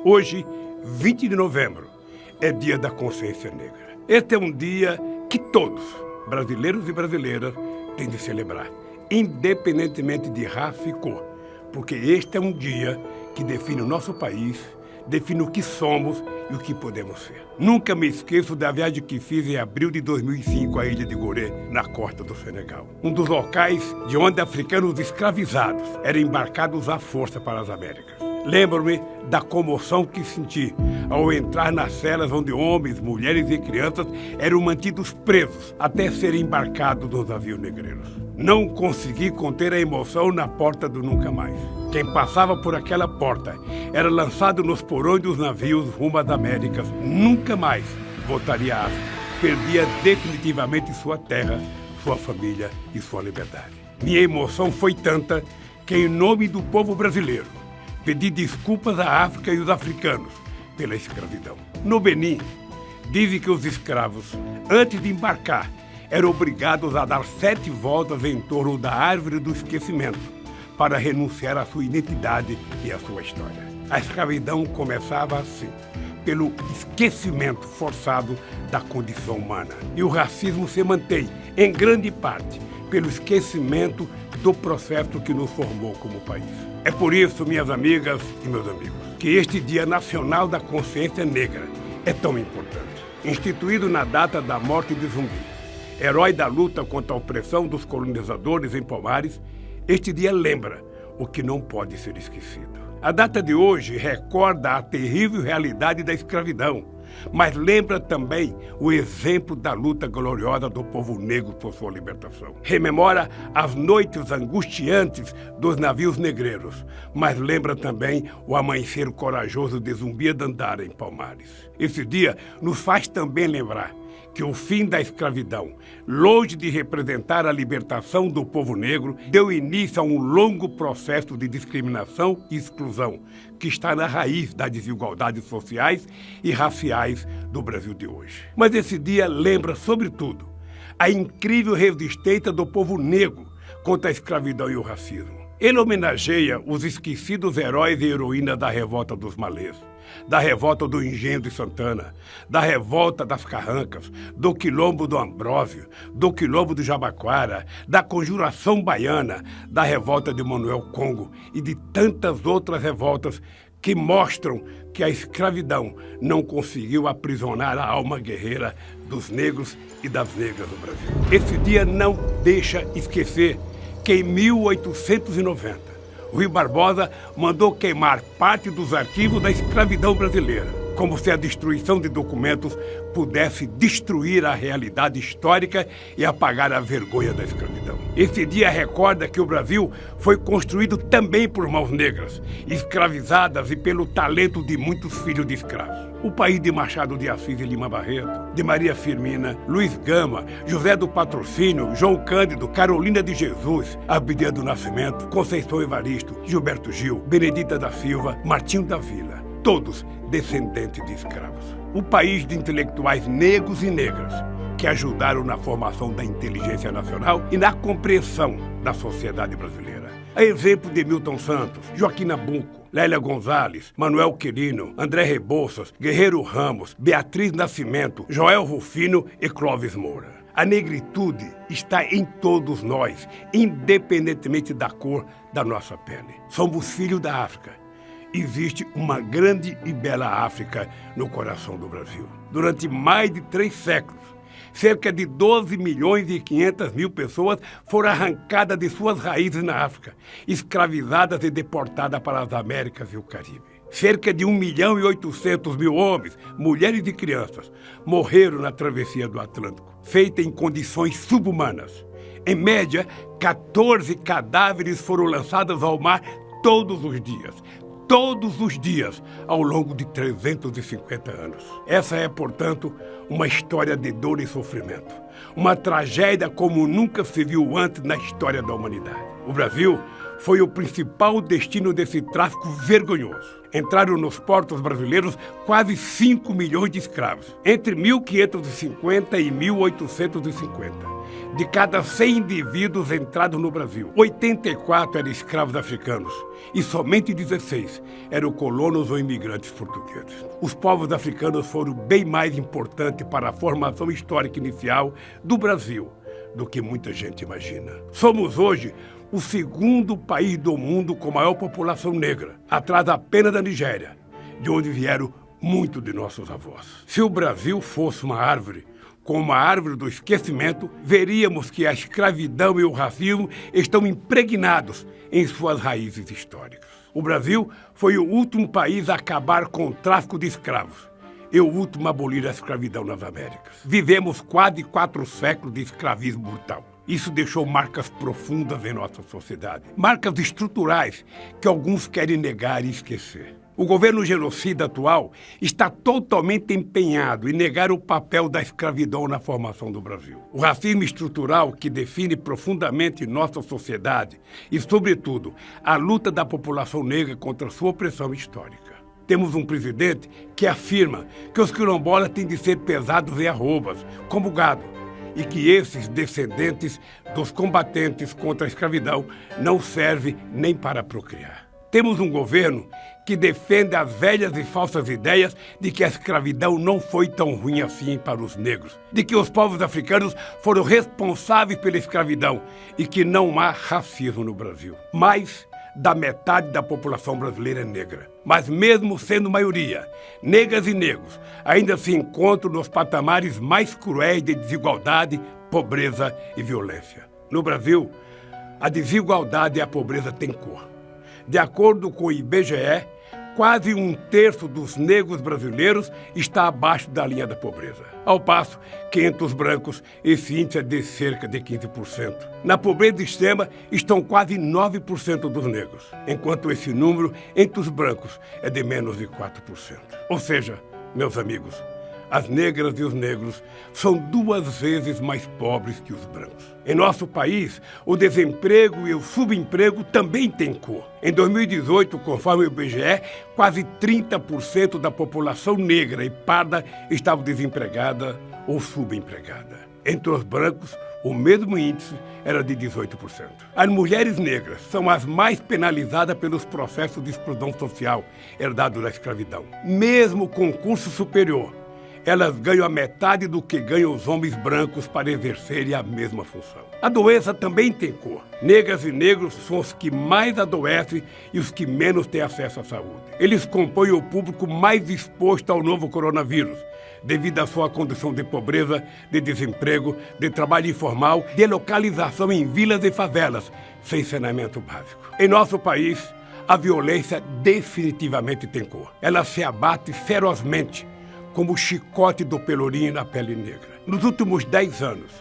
Hoje, 20 de novembro, é dia da consciência negra. Este é um dia que todos, brasileiros e brasileiras, têm de celebrar, independentemente de raça e cor, porque este é um dia que define o nosso país, define o que somos e o que podemos ser. Nunca me esqueço da viagem que fiz em abril de 2005 à ilha de Gorée, na costa do Senegal. Um dos locais de onde africanos escravizados eram embarcados à força para as Américas. Lembro-me da comoção que senti ao entrar nas celas onde homens, mulheres e crianças eram mantidos presos até serem embarcados nos navios negreiros. Não consegui conter a emoção na porta do Nunca Mais. Quem passava por aquela porta era lançado nos porões dos navios rumo às Américas. Nunca mais voltaria à África. Perdia definitivamente sua terra, sua família e sua liberdade. Minha emoção foi tanta que, em nome do povo brasileiro, pedi desculpas à África e os africanos pela escravidão. No Benin, dizem que os escravos, antes de embarcar, eram obrigados a dar 7 voltas em torno da árvore do esquecimento para renunciar à sua identidade e à sua história. A escravidão começava assim, pelo esquecimento forçado da condição humana. E o racismo se mantém, em grande parte, pelo esquecimento do processo que nos formou como país. É por isso, minhas amigas e meus amigos, que este Dia Nacional da Consciência Negra é tão importante. Instituído na data da morte de Zumbi, herói da luta contra a opressão dos colonizadores em Palmares, este dia lembra o que não pode ser esquecido. A data de hoje recorda a terrível realidade da escravidão, mas lembra também o exemplo da luta gloriosa do povo negro por sua libertação. Rememora as noites angustiantes dos navios negreiros, mas lembra também o amanhecer corajoso de Zumbi Dandara em Palmares. Esse dia nos faz também lembrar que o fim da escravidão, longe de representar a libertação do povo negro, deu início a um longo processo de discriminação e exclusão, que está na raiz das desigualdades sociais e raciais do Brasil de hoje. Mas esse dia lembra, sobretudo, a incrível resistência do povo negro contra a escravidão e o racismo. Ele homenageia os esquecidos heróis e heroínas da revolta dos Malês, da revolta do Engenho de Santana, da revolta das Carrancas, do Quilombo do Ambrósio, do Quilombo do Jabaquara, da Conjuração Baiana, da revolta de Manuel Congo e de tantas outras revoltas que mostram que a escravidão não conseguiu aprisionar a alma guerreira dos negros e das negras do Brasil. Esse dia não deixa esquecer que em 1890, Rui Barbosa mandou queimar parte dos arquivos da escravidão brasileira, como se a destruição de documentos pudesse destruir a realidade histórica e apagar a vergonha da escravidão. Esse dia recorda que o Brasil foi construído também por mãos negras, escravizadas e pelo talento de muitos filhos de escravos. O país de Machado de Assis e Lima Barreto, de Maria Firmina, Luiz Gama, José do Patrocínio, João Cândido, Carolina de Jesus, Abdias do Nascimento, Conceição Evaristo, Gilberto Gil, Benedita da Silva, Martinho da Vila, todos descendentes de escravos. O país de intelectuais negros e negras que ajudaram na formação da inteligência nacional e na compreensão da sociedade brasileira. A exemplo de Milton Santos, Joaquim Nabuco, Lélia Gonzalez, Manuel Quirino, André Rebouças, Guerreiro Ramos, Beatriz Nascimento, Joel Rufino e Clóvis Moura. A negritude está em todos nós, independentemente da cor da nossa pele. Somos filhos da África. Existe uma grande e bela África no coração do Brasil. Durante mais de 3 séculos, cerca de 12 milhões e 500 mil pessoas foram arrancadas de suas raízes na África, escravizadas e deportadas para as Américas e o Caribe. Cerca de 1 milhão e 800 mil homens, mulheres e crianças morreram na travessia do Atlântico, feita em condições subhumanas. Em média, 14 cadáveres foram lançados ao mar todos os dias, ao longo de 350 anos. Essa é, portanto, uma história de dor e sofrimento. Uma tragédia como nunca se viu antes na história da humanidade. O Brasil foi o principal destino desse tráfico vergonhoso. Entraram nos portos brasileiros quase 5 milhões de escravos, entre 1550 e 1850. De cada 100 indivíduos entrados no Brasil, 84 eram escravos africanos e somente 16 eram colonos ou imigrantes portugueses. Os povos africanos foram bem mais importantes para a formação histórica inicial do Brasil do que muita gente imagina. Somos hoje o segundo país do mundo com maior população negra, atrás apenas da Nigéria, de onde vieram muitos de nossos avós. Se o Brasil fosse uma árvore, como a árvore do esquecimento, veríamos que a escravidão e o racismo estão impregnados em suas raízes históricas. O Brasil foi o último país a acabar com o tráfico de escravos e o último a abolir a escravidão nas Américas. Vivemos quase 4 séculos de escravismo brutal. Isso deixou marcas profundas em nossa sociedade, marcas estruturais que alguns querem negar e esquecer. O governo genocida atual está totalmente empenhado em negar o papel da escravidão na formação do Brasil. O racismo estrutural que define profundamente nossa sociedade e, sobretudo, a luta da população negra contra sua opressão histórica. Temos um presidente que afirma que os quilombolas têm de ser pesados em arrobas, como gado, e que esses descendentes dos combatentes contra a escravidão não servem nem para procriar. Temos um governo que defende as velhas e falsas ideias de que a escravidão não foi tão ruim assim para os negros, de que os povos africanos foram responsáveis pela escravidão e que não há racismo no Brasil. Mais da metade da população brasileira é negra. Mas mesmo sendo maioria, negras e negros ainda se encontram nos patamares mais cruéis de desigualdade, pobreza e violência. No Brasil, a desigualdade e a pobreza têm cor. De acordo com o IBGE, quase 1/3 dos negros brasileiros está abaixo da linha da pobreza. Ao passo que entre os brancos esse índice é de cerca de 15%. Na pobreza extrema estão quase 9% dos negros, enquanto esse número entre os brancos é de menos de 4%. Ou seja, meus amigos, as negras e os negros são 2 vezes mais pobres que os brancos. Em nosso país, o desemprego e o subemprego também têm cor. Em 2018, conforme o IBGE, quase 30% da população negra e parda estava desempregada ou subempregada. Entre os brancos, o mesmo índice era de 18%. As mulheres negras são as mais penalizadas pelos processos de exclusão social herdados da escravidão. Mesmo com curso superior, elas ganham a metade do que ganham os homens brancos para exercerem a mesma função. A doença também tem cor. Negras e negros são os que mais adoecem e os que menos têm acesso à saúde. Eles compõem o público mais exposto ao novo coronavírus, devido à sua condição de pobreza, de desemprego, de trabalho informal, de localização em vilas e favelas, sem saneamento básico. Em nosso país, a violência definitivamente tem cor. Ela se abate ferozmente, como o chicote do pelourinho na pele negra. Nos últimos 10 anos,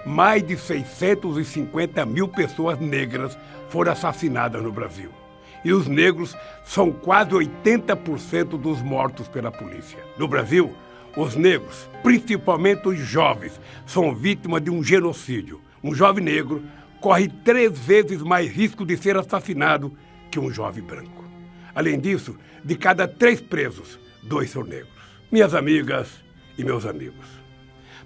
mais de 650 mil pessoas negras foram assassinadas no Brasil. E os negros são quase 80% dos mortos pela polícia. No Brasil, os negros, principalmente os jovens, são vítimas de um genocídio. Um jovem negro corre 3 vezes mais risco de ser assassinado que um jovem branco. Além disso, de cada 3 presos, 2 são negros. Minhas amigas e meus amigos,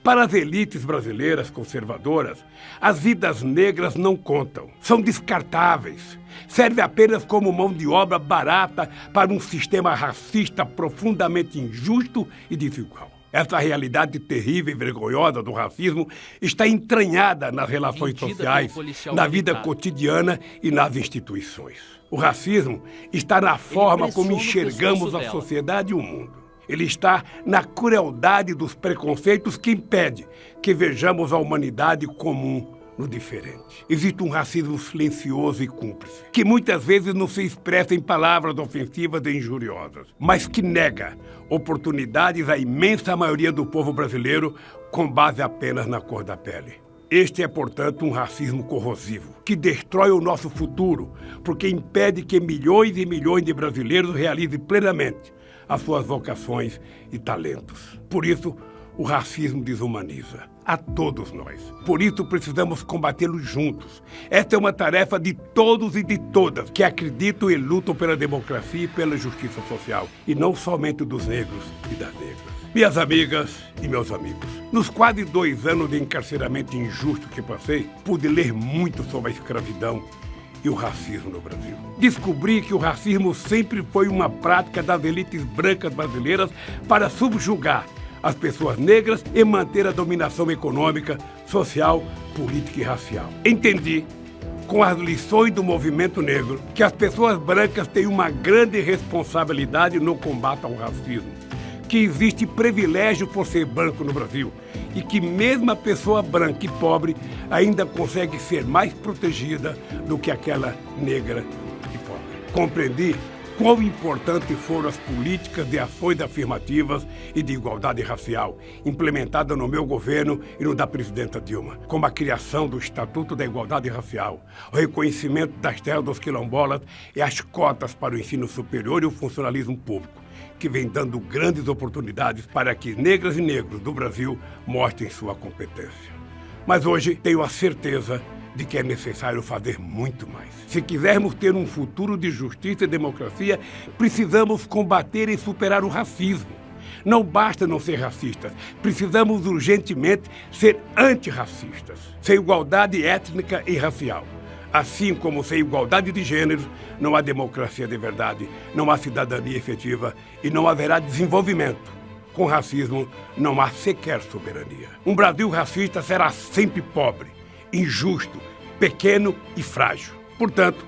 para as elites brasileiras conservadoras, as vidas negras não contam, são descartáveis, servem apenas como mão de obra barata para um sistema racista profundamente injusto e desigual. Essa realidade terrível e vergonhosa do racismo está entranhada nas relações sociais, na vida cotidiana e nas instituições. O racismo está na forma como enxergamos a sociedade e o mundo. Ele está na crueldade dos preconceitos que impede que vejamos a humanidade comum no diferente. Existe um racismo silencioso e cúmplice, que muitas vezes não se expressa em palavras ofensivas e injuriosas, mas que nega oportunidades à imensa maioria do povo brasileiro com base apenas na cor da pele. Este é, portanto, um racismo corrosivo, que destrói o nosso futuro, porque impede que milhões e milhões de brasileiros realizem plenamente as suas vocações e talentos. Por isso, O racismo desumaniza a todos nós. Por isso precisamos combatê-lo juntos. Esta é uma tarefa de todos e de todas que acreditam e lutam pela democracia e pela justiça social, e não somente dos negros e das negras. Minhas amigas e meus amigos, nos quase 2 anos de encarceramento injusto que passei, pude ler muito sobre a escravidão e o racismo no Brasil. Descobri que o racismo sempre foi uma prática das elites brancas brasileiras para subjugar as pessoas negras e manter a dominação econômica, social, política e racial. Entendi, com as lições do movimento negro, que as pessoas brancas têm uma grande responsabilidade no combate ao racismo, que existe privilégio por ser branco no Brasil e que mesmo a pessoa branca e pobre ainda consegue ser mais protegida do que aquela negra e pobre. Compreendi quão importantes foram as políticas de ações afirmativas e de igualdade racial implementadas no meu governo e no da presidenta Dilma, como a criação do Estatuto da Igualdade Racial, o reconhecimento das terras dos quilombolas e as cotas para o ensino superior e o funcionalismo público, que vem dando grandes oportunidades para que negras e negros do Brasil mostrem sua competência. Mas hoje tenho a certeza de que é necessário fazer muito mais. Se quisermos ter um futuro de justiça e democracia, precisamos combater e superar o racismo. Não basta não ser racistas, precisamos urgentemente ser antirracistas, sem igualdade étnica e racial. Assim como sem igualdade de gêneros, não há democracia de verdade, não há cidadania efetiva e não haverá desenvolvimento. Com racismo, não há sequer soberania. Um Brasil racista será sempre pobre, injusto, pequeno e frágil. Portanto,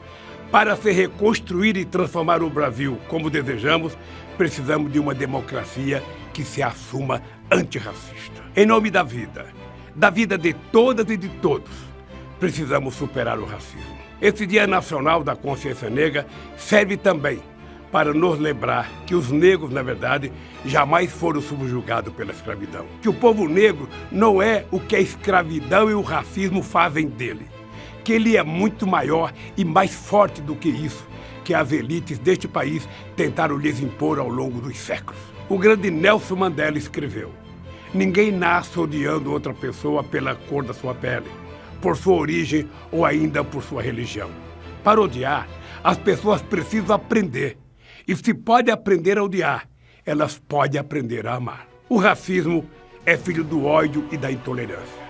para se reconstruir e transformar o Brasil como desejamos, precisamos de uma democracia que se assuma antirracista. Em nome da vida de todas e de todos, precisamos superar o racismo. Esse Dia Nacional da Consciência Negra serve também para nos lembrar que os negros, na verdade, jamais foram subjugados pela escravidão. Que o povo negro não é o que a escravidão e o racismo fazem dele. Que ele é muito maior e mais forte do que isso, que as elites deste país tentaram lhes impor ao longo dos séculos. O grande Nelson Mandela escreveu: ninguém nasce odiando outra pessoa pela cor da sua pele, por sua origem ou ainda por sua religião. Para odiar, as pessoas precisam aprender. E se pode aprender a odiar, elas podem aprender a amar. O racismo é filho do ódio e da intolerância.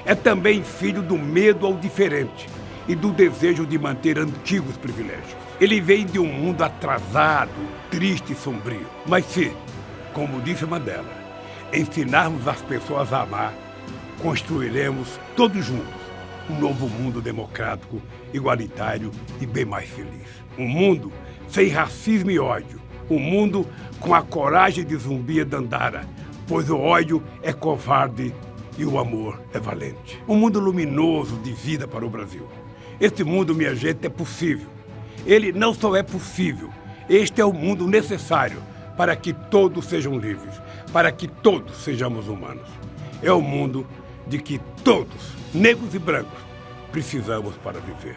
É também filho do medo ao diferente e do desejo de manter antigos privilégios. Ele vem de um mundo atrasado, triste e sombrio. Mas se, como disse Mandela, ensinarmos as pessoas a amar, construiremos todos juntos um novo mundo democrático, igualitário e bem mais feliz. Um mundo sem racismo e ódio. Um mundo com a coragem de Zumbi e Dandara, pois o ódio é covarde e o amor é valente. Um mundo luminoso de vida para o Brasil. Este mundo, minha gente, é possível. Ele não só é possível, este é o mundo necessário para que todos sejam livres, para que todos sejamos humanos. É o mundo de que todos, negros e brancos, precisamos para viver.